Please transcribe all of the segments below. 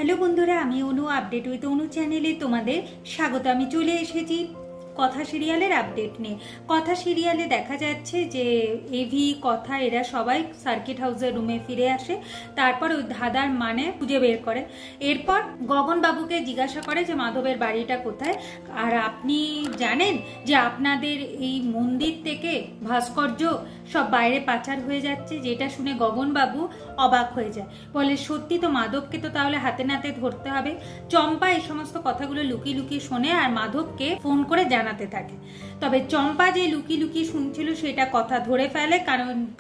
Hello বন্ধুরা, আমি অনু update with অনু চ্যানেলে তোমাদের স্বাগত। আমি চলে এসেছি কথা সিরিয়ালের আপডেট নিয়ে। কথা সিরিয়ালে দেখা যাচ্ছে যে এভি কথা এরা সবাই সার্কিট হাউসের রুমে ফিরে আসে। তারপর ওই ধাঁধার মানে খুঁজে বের করে। এরপর গগন বাবুকে জিজ্ঞাসা করে যে মাধবের বাড়িটা কোথায়, আর আপনি জানেন যে আপনাদের এই মন্দির থেকে ভাস্কর্য সব বাইরে পাচার হয়ে যাচ্ছে। যেটা শুনে গগন বাবু অবাক হয়ে যায়, বলে সত্যি তো, মাধবকে তো তাহলে হাতে নাতে ধরতে হবে। চম্পা এই সমস্ত কথাগুলো লুকিয়ে লুকিয়ে শোনে আর মাধবকে ফোন করে জানাতে থাকে। তবে চম্পা যে লুকিয়ে লুকিয়ে শুনছিল সেটা কথা ধরে ফেলে,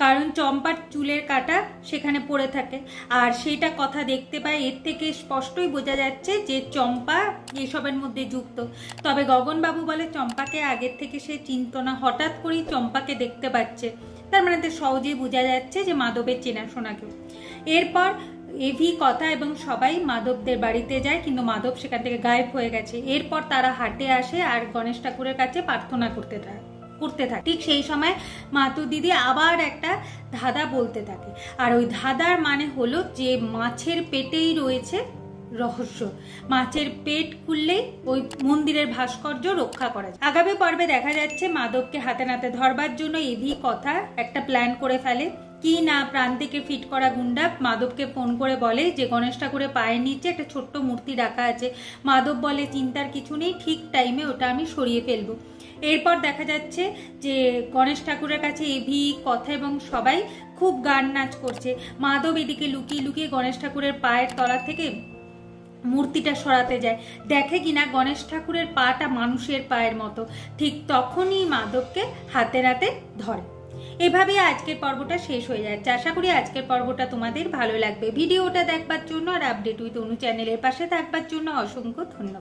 কারণ চম্পার চুলের কাটা সেখানে পড়ে থাকে আর সেটা কথা দেখতে পায়। এর থেকে স্পষ্টই বোঝা যাচ্ছে যে চম্পা এসবের মধ্যে যুক্ত। তবে গগন বাবু বলে চম্পাকে আগের থেকে সে চিনত না, হঠাৎ করেই চম্পাকে দেখতে পাচ্ছে। তার মানে তো সহজেই বোঝা যাচ্ছে যে মাধবের চেনাশোনাকে। এরপর এভি কথা এবং সবাই মাধবদের বাড়িতে যায়, কিন্তু মাধব সেখান থেকে গায়েব হয়ে গেছে। এরপর তারা হাটে আসে আর গণেশ ঠাকুরের কাছে প্রার্থনা করতে থাকে। ঠিক সেই সময় মাতু দিদি আবার একটা ধাঁধা বলতে থাকে, আর ওই ধাঁধার মানে হলো যে মাছের পেটেই রয়েছে রহস্য। মাছের পেট খুললেই ওই মন্দিরের ভাস্কর্য রক্ষা করা যায়। আগামী পর্বে দেখা যাচ্ছে মাধবকে হাতে নাতে ধরবার জন্য এভি কথা একটা প্ল্যান করে ফেলে। কি না, প্রান্তিকে ফিট করা গুন্ডা মাধবকে ফোন করে বলে যে গণেশ ঠাকুরের পায়ের নিচে একটা ছোট্ট মূর্তি রাখা আছে। মাধব বলে চিন্তার কিছু নেই, ঠিক টাইমে ওটা আমি সরিয়ে ফেলবো। এরপর দেখা যাচ্ছে যে গণেশ ঠাকুরের কাছে এভি কথা এবং সবাই খুব গান নাচ করছে। মাধব এদিকে লুকিয়ে লুকিয়ে গণেশ ঠাকুরের পায়ের তলা থেকে মূর্তিটা সরাতে যায়, দেখে কিনা গণেশ ঠাকুরের পাটা মানুষের পায়ের মতো। ঠিক তখনই মাধবকে হাতে নাতে ধরে। এভাবে আজকের পর্বটা শেষ হয়ে যাচ্ছে। আশা করি আজকের পর্বটা তোমাদের ভালো লাগবে। ভিডিওটা দেখবার জন্য আর আপডেট উইথ অনু চ্যানেলের পাশে থাকবার জন্য অসংখ্য ধন্যবাদ।